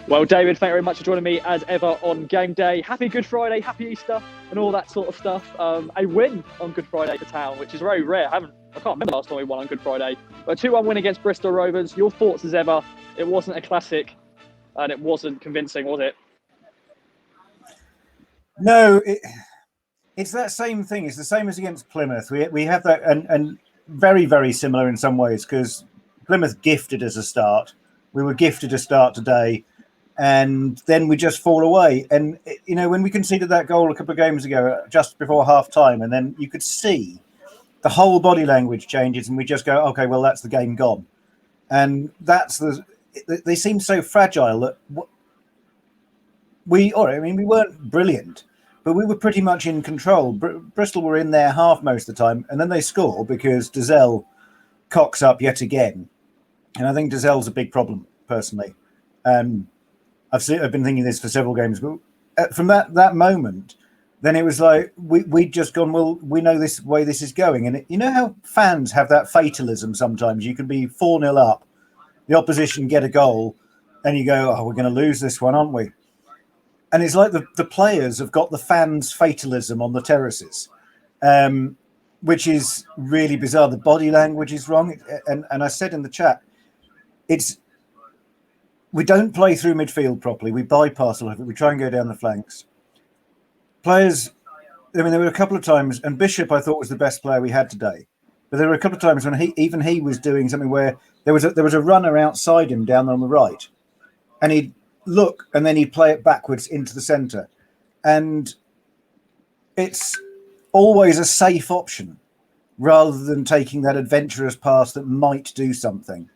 Well, David, thank you very much for joining me as ever on game day. Happy Good Friday, happy Easter, and all that sort of stuff. A win on Good Friday for Town, which is very rare. I can't remember the last time we won on Good Friday. But a 2-1 win against Bristol Rovers. Your thoughts as ever? It wasn't a classic, and it wasn't convincing, was it? No, it's that same thing. It's the same as against Plymouth. We have that, and very, very similar in some ways, because Plymouth gifted us a start. We were gifted a start today. And then we just fall away. And, you know, when we conceded that goal a couple of games ago, just before half time, and then you could see the whole body language changes and we just go, okay, well, that's the game gone. And they seem so fragile that we weren't brilliant, but we were pretty much in control. Bristol were in their half most of the time, and then they score because Dazelle cocks up yet again. And I think Dazelle's a big problem, personally. I've been thinking this for several games, but from that moment, then it was like we'd just gone, well, we know this way this is going. And you know how fans have that fatalism sometimes? You can be 4-0 up, the opposition get a goal, and you go, oh, we're going to lose this one, aren't we? And it's like the players have got the fans' fatalism on the terraces, which is really bizarre. The body language is wrong. And I said in the chat, we don't play through midfield properly. We bypass a lot of it. We try and go down the flanks. Players, I mean, there were a couple of times, and Bishop I thought was the best player we had today. But there were a couple of times when he was doing something where there was a runner outside him down on the right, and he'd look and then he'd play it backwards into the centre. And it's always a safe option rather than taking that adventurous pass that might do something.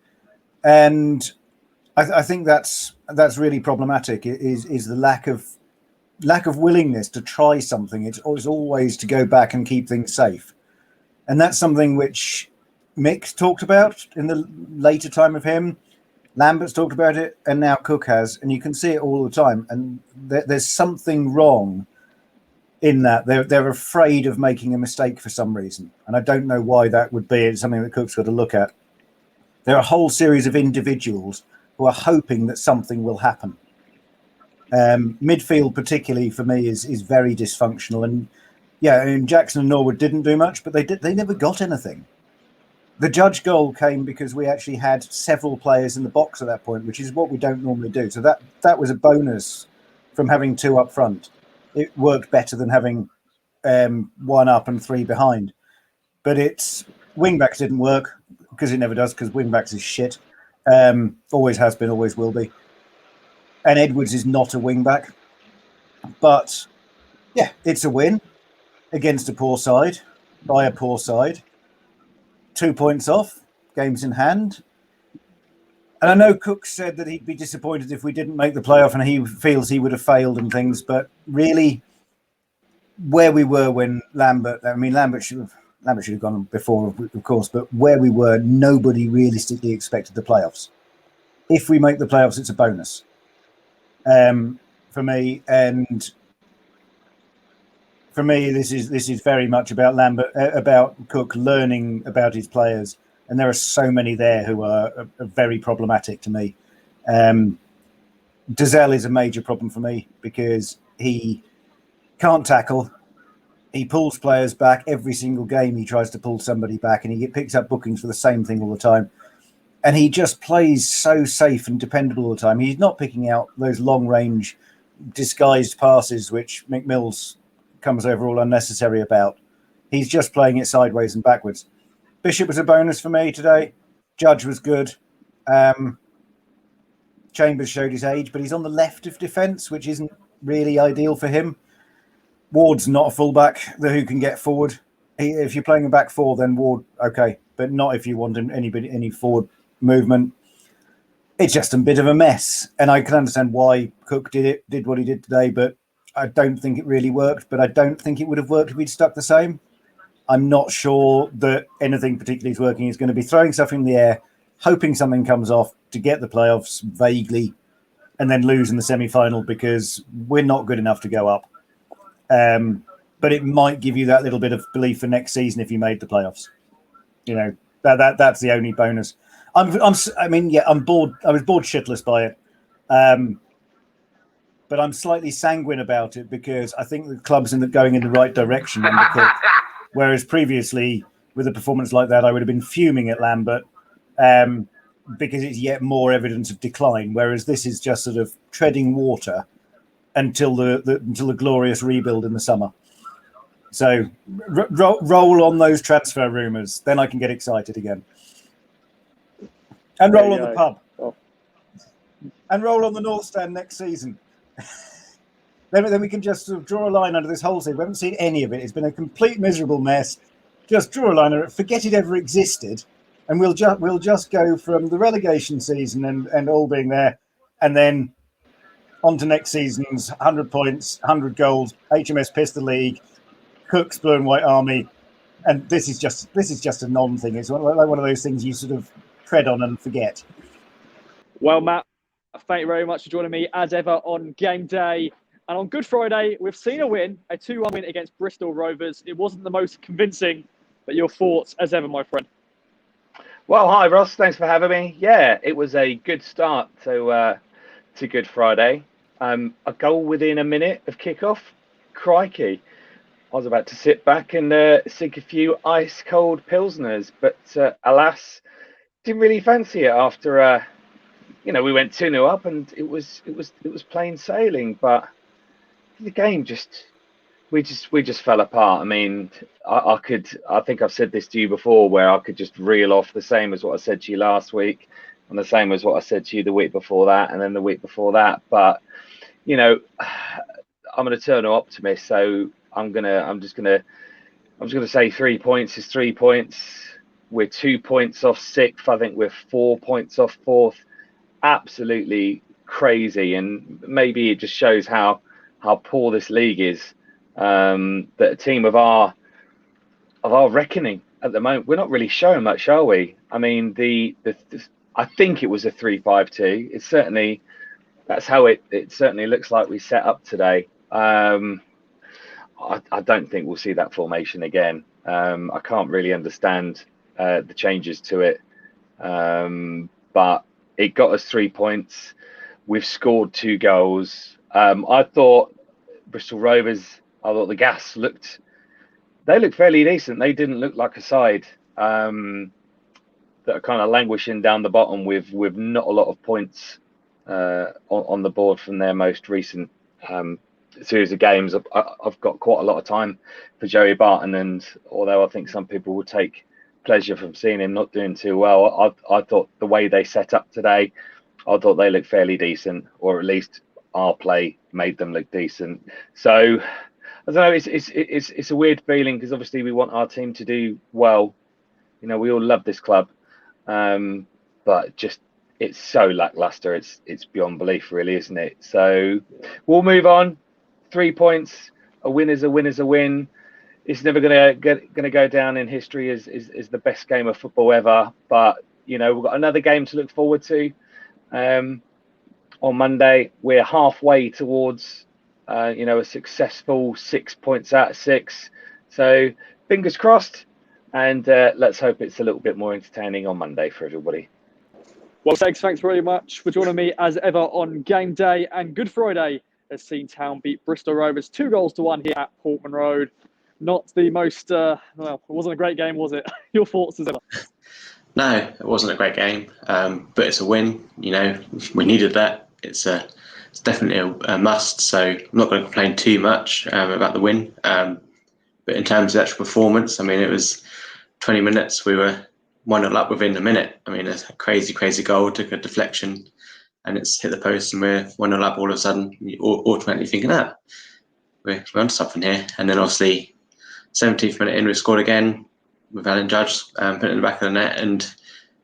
And I think that's really problematic. Is the lack of willingness to try something. It's always to go back and keep things safe, and that's something which Mick talked about in the later time of him. Lambert's talked about it, and now Cook has, and you can see it all the time. And there's something wrong in that. They're afraid of making a mistake for some reason, and I don't know why that would be. It's something that Cook's got to look at. There are a whole series of individuals who are hoping that something will happen. Midfield, particularly for me, is very dysfunctional. And yeah, and Jackson and Norwood didn't do much, but they never got anything. The Judge goal came because we actually had several players in the box at that point, which is what we don't normally do. So that was a bonus from having two up front. It worked better than having one up and three behind. But wing backs didn't work because it never does, because wing backs is shit. Always has been, always will be. And Edwards is not a wing back. But yeah, it's a win against a poor side, by a poor side. 2 points off, games in hand. And I know Cook said that he'd be disappointed if we didn't make the playoff, and he feels he would have failed and things. But really, where we were when Lambert should have gone before, of course, but where we were, nobody realistically expected the playoffs. If we make the playoffs, it's a bonus for me. And for me, this is very much about about Cook learning about his players, and there are so many there who are very problematic to me. Dazelle is a major problem for me because he can't tackle. He pulls players back every single game. He tries to pull somebody back, and he picks up bookings for the same thing all the time. And he just plays so safe and dependable all the time. He's not picking out those long-range disguised passes, which McMills comes over all unnecessary about. He's just playing it sideways and backwards. Bishop was a bonus for me today. Judge was good. Chambers showed his age, but he's on the left of defence, which isn't really ideal for him. Ward's not a fullback who can get forward. If you're playing a back four, then Ward, okay, but not if you want any forward movement. It's just a bit of a mess, and I can understand why Cook did what he did today, but I don't think it really worked. But I don't think it would have worked if we'd stuck the same. I'm not sure that anything particularly is working. He's going to be throwing stuff in the air, hoping something comes off to get the playoffs vaguely, and then lose in the semi-final because we're not good enough to go up. But it might give you that little bit of belief for next season if you made the playoffs. You know, that's the only bonus. I'm bored. I was bored shitless by it. but I'm slightly sanguine about it because I think the club's going in the right direction under Cook. Whereas previously, with a performance like that, I would have been fuming at Lambert because it's yet more evidence of decline. Whereas this is just sort of treading water until the glorious rebuild in the summer. So roll on those transfer rumours, then I can get excited again. And roll on the pub. Oh. And roll on the North Stand next season. Then we can just sort of draw a line under this whole thing. We haven't seen any of it. It's been a complete miserable mess. Just draw a line under it, forget it ever existed, and we'll just go from the relegation season and all being there, and then on to next season's 100 points, 100 goals, HMS Pistol League, Cook's Blue and White Army, and this is just a non-thing. It's like one of those things you sort of tread on and forget. Well, Matt, thank you very much for joining me as ever on Game Day. And on Good Friday, we've seen a win, a 2-1 win against Bristol Rovers. It wasn't the most convincing, but your thoughts as ever, my friend. Well, hi Ross, thanks for having me. Yeah, it was a good start to Good Friday. A goal within a minute of kickoff. Crikey. I was about to sit back and sink a few ice cold pilsners, but alas, didn't really fancy it after we went 2-0 up and it was plain sailing, but the game we just fell apart. I mean, I think I've said this to you before, where I could just reel off the same as what I said to you last week and the same as what I said to you the week before that and then the week before that. But I'm an eternal optimist, so I'm just gonna say 3 points is 3 points. We're 2 points off sixth. I think we're 4 points off fourth. Absolutely crazy, and maybe it just shows how poor this league is. That a team of our reckoning at the moment, we're not really showing much, are we? I mean, I think it was a 3-5-2. It's certainly that's how it certainly looks like we set up today. I don't think we'll see that formation again. I can't really understand the changes to it, but it got us 3 points. We've scored 2 goals. I thought Bristol Rovers, I thought the Gas looked fairly decent. They didn't look like a side that are kind of languishing down the bottom with not a lot of points on the board from their most recent series of games. I've got quite a lot of time for Joey Barton, and although I think some people will take pleasure from seeing him not doing too well, I thought the way they set up today, I thought they looked fairly decent, or at least our play made them look decent. So I don't know, it's a weird feeling because obviously we want our team to do well. We all love this club, but just it's so lackluster. It's beyond belief, really, isn't it? So we'll move on. 3 points. A win is a win is a win. It's never gonna go down in history as the best game of football ever. But we've got another game to look forward to. On Monday, we're halfway towards a successful 6 points out of 6. So fingers crossed, and let's hope it's a little bit more entertaining on Monday for everybody. Well, thanks very much for joining me as ever on Game Day. And Good Friday has seen Town beat Bristol Rovers 2-1 here at Portman Road. Not the most, it wasn't a great game, was it? Your thoughts as ever? No, it wasn't a great game, but it's a win. We needed that. It's definitely a must. So I'm not going to complain too much about the win. But in terms of actual performance, I mean, it was 20 minutes. We were 1-0 up within a minute. I mean, a crazy goal, took a deflection, and it's hit the post, and we're 1-0 up all of a sudden. You're automatically thinking, we're onto something here. And then obviously, 17th minute in, we scored again with Alan Judge putting it in the back of the net, and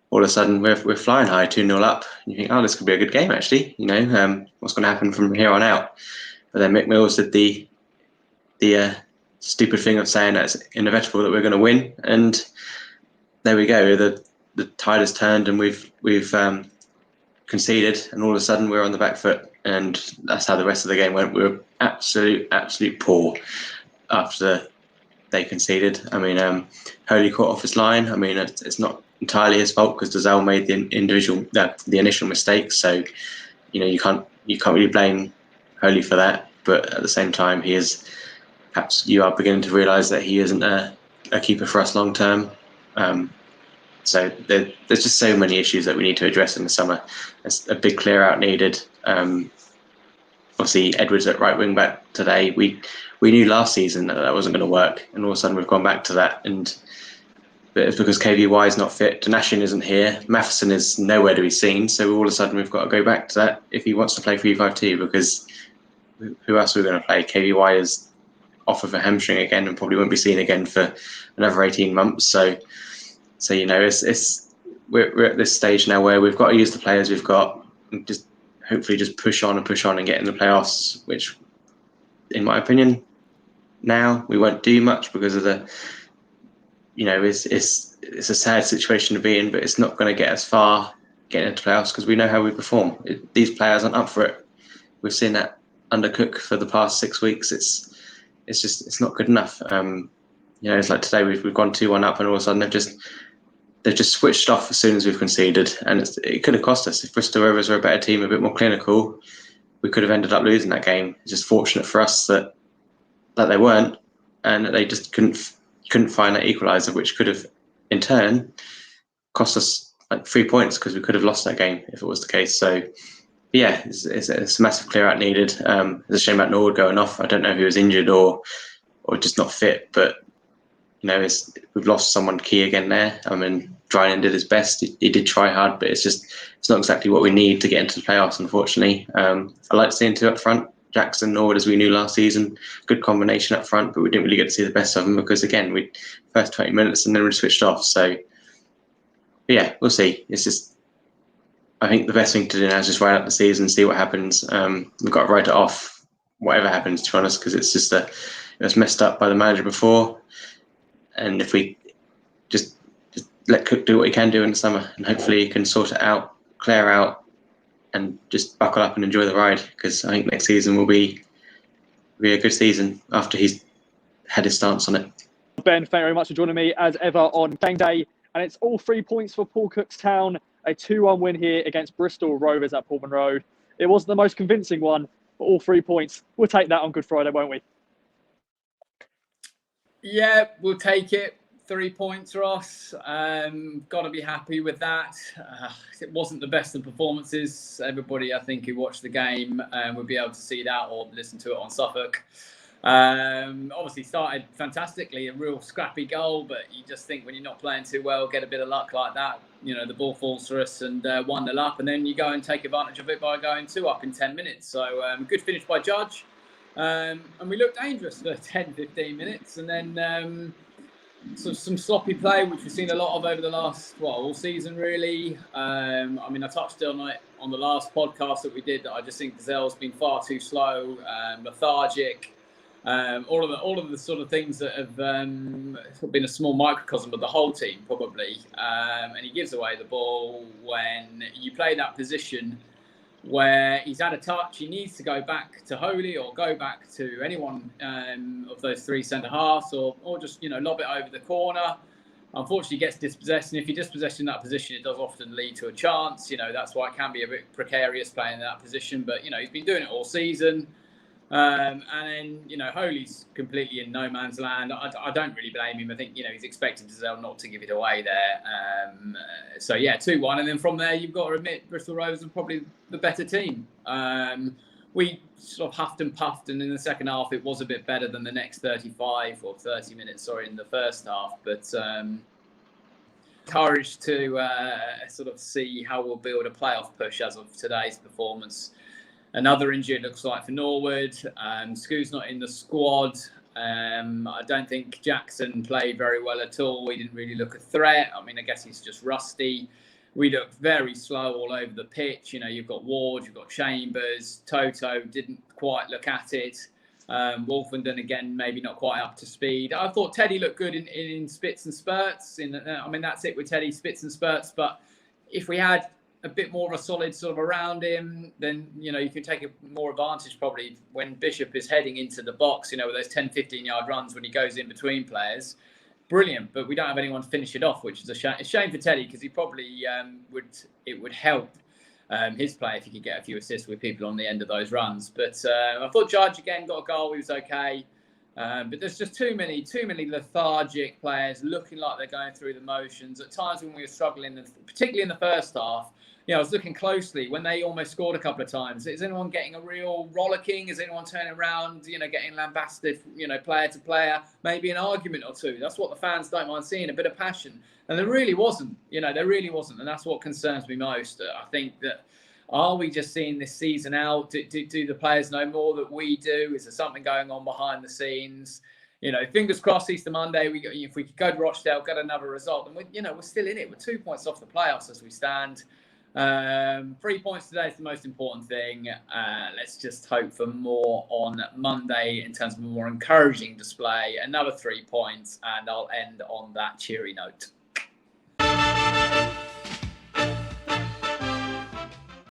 all of a sudden we're flying high, 2-0 up. And you think, this could be a good game actually. What's going to happen from here on out? But then Mick Mills did the stupid thing of saying that it's inevitable that we're going to win, and there we go. The tide has turned, and we've conceded, and all of a sudden we're on the back foot, and that's how the rest of the game went. We were absolute poor after they conceded. I mean, Holy caught off his line. I mean, it's not entirely his fault because Dazelle made the initial mistake. So, you can't really blame Holy for that. But at the same time, perhaps you are beginning to realise that he isn't a keeper for us long term. So there's just so many issues that we need to address in the summer. There's a big clear out needed. Obviously, Edwards at right wing back today. We knew last season that wasn't going to work, and all of a sudden we've gone back to that. But it's because KVY is not fit. Donashin isn't here. Matheson is nowhere to be seen. So all of a sudden we've got to go back to that if he wants to play 3-5-2. Because who else are we going to play? KVY is off of a hamstring again and probably won't be seen again for another 18 months. So we're at this stage now where we've got to use the players we've got and just hopefully just push on and get in the playoffs, which in my opinion now we won't do much because of the it's a sad situation to be in, but it's not going to get us far getting into playoffs because we know how we perform. These players aren't up for it. We've seen that undercook for the past 6 weeks. It's not good enough. It's like today we've gone 2-1 up and all of a sudden they've just switched off as soon as we've conceded, and it could have cost us. If Bristol Rovers were a better team, a bit more clinical, we could have ended up losing that game. It's just fortunate for us that they weren't, and that they just couldn't find that equaliser, which could have in turn cost us like 3 points because we could have lost that game if it was the case. So yeah, it's a massive clear out needed. It's a shame about Norwood going off. I don't know if he was injured or just not fit, but we've lost someone key again there. I mean, Dryden did his best. He did try hard, but it's not exactly what we need to get into the playoffs, unfortunately. I like seeing two up front. Jackson, Norwood, as we knew last season, good combination up front, but we didn't really get to see the best of them because, again, we first 20 minutes and then we switched off. So, yeah, we'll see. I think the best thing to do now is just ride out the season, see what happens. We've got to write it off, whatever happens, to be honest, because it's just it was messed up by the manager before. And if we just let Cook do what he can do in the summer, and hopefully he can sort it out, clear out, and just buckle up and enjoy the ride, because I think next season will be a good season after he's had his stance on it. Ben, thank you very much for joining me as ever on game day. And it's all 3 points for Paul Cook's Town. A 2-1 win here against Bristol Rovers at Portman Road. It wasn't the most convincing one, but all 3 points. We'll take that on Good Friday, won't we? Yeah, we'll take it. 3 points, Ross. Got to be happy with that. It wasn't the best of performances. Everybody, I think, who watched the game would be able to see that or listen to it on Suffolk. Obviously started fantastically, a real scrappy goal, but you just think when you're not playing too well, get a bit of luck like that. The ball falls for us and 1-0 up, and then you go and take advantage of it by going 2 up in 10 minutes. So good finish by Judge. And we looked dangerous for 10-15 minutes, and then some sloppy play, which we've seen a lot of over the last all season really. I touched on it on the last podcast that we did, that I just think Gazelle's been far too slow, lethargic, all of the sort of things that have been a small microcosm of the whole team probably. And he gives away the ball when you play that position where he's had a touch. He needs to go back to Holy or go back to anyone of those 3 centre halves, or just lob it over the corner. Unfortunately, he gets dispossessed, and if you're dispossessed in that position, it does often lead to a chance. That's why it can be a bit precarious playing in that position. But he's been doing it all season. And then, Holy's completely in no man's land. I don't really blame him. I think, he's expecting Gazelle not to give it away there. So, yeah, 2-1. And then from there, you've got to admit Bristol Rovers are probably the better team. We sort of huffed and puffed, and in the second half, it was a bit better than the next 30 minutes, in the first half. But encouraged to sort of see how we'll build a playoff push as of today's performance. Another injury, it looks like, for Norwood. Scoo's not in the squad. I don't think Jackson played very well at all. He didn't really look a threat. I guess he's just rusty. We looked very slow all over the pitch. You've got Ward, you've got Chambers. Toto didn't quite look at it. Wolfenden, again, maybe not quite up to speed. I thought Teddy looked good in spits and spurts. That's it with Teddy, spits and spurts. But if we had a bit more of a solid sort of around him, then you can take more advantage probably when Bishop is heading into the box, with those 10-15 yard runs when he goes in between players. Brilliant, but we don't have anyone to finish it off, which is a shame for Teddy, because he probably would help his play if he could get a few assists with people on the end of those runs. But I thought Judge again got a goal. He was okay. But there's just too many lethargic players looking like they're going through the motions. At times when we were struggling, particularly in the first half, I was looking closely when they almost scored a couple of times. Is anyone getting a real rollicking? Is anyone turning around, getting lambasted, player to player? Maybe an argument or two. That's what the fans don't mind seeing, a bit of passion. And there really wasn't, there really wasn't. And that's what concerns me most. I think that, are we just seeing this season out? Do the players know more than we do? Is there something going on behind the scenes? Fingers crossed Easter Monday, if we could go to Rochdale, get another result, and we're still in it. We're 2 points off the playoffs as we stand. 3 points today is the most important thing. Let's just hope for more on Monday in terms of a more encouraging display. Another 3 points, and I'll end on that cheery note.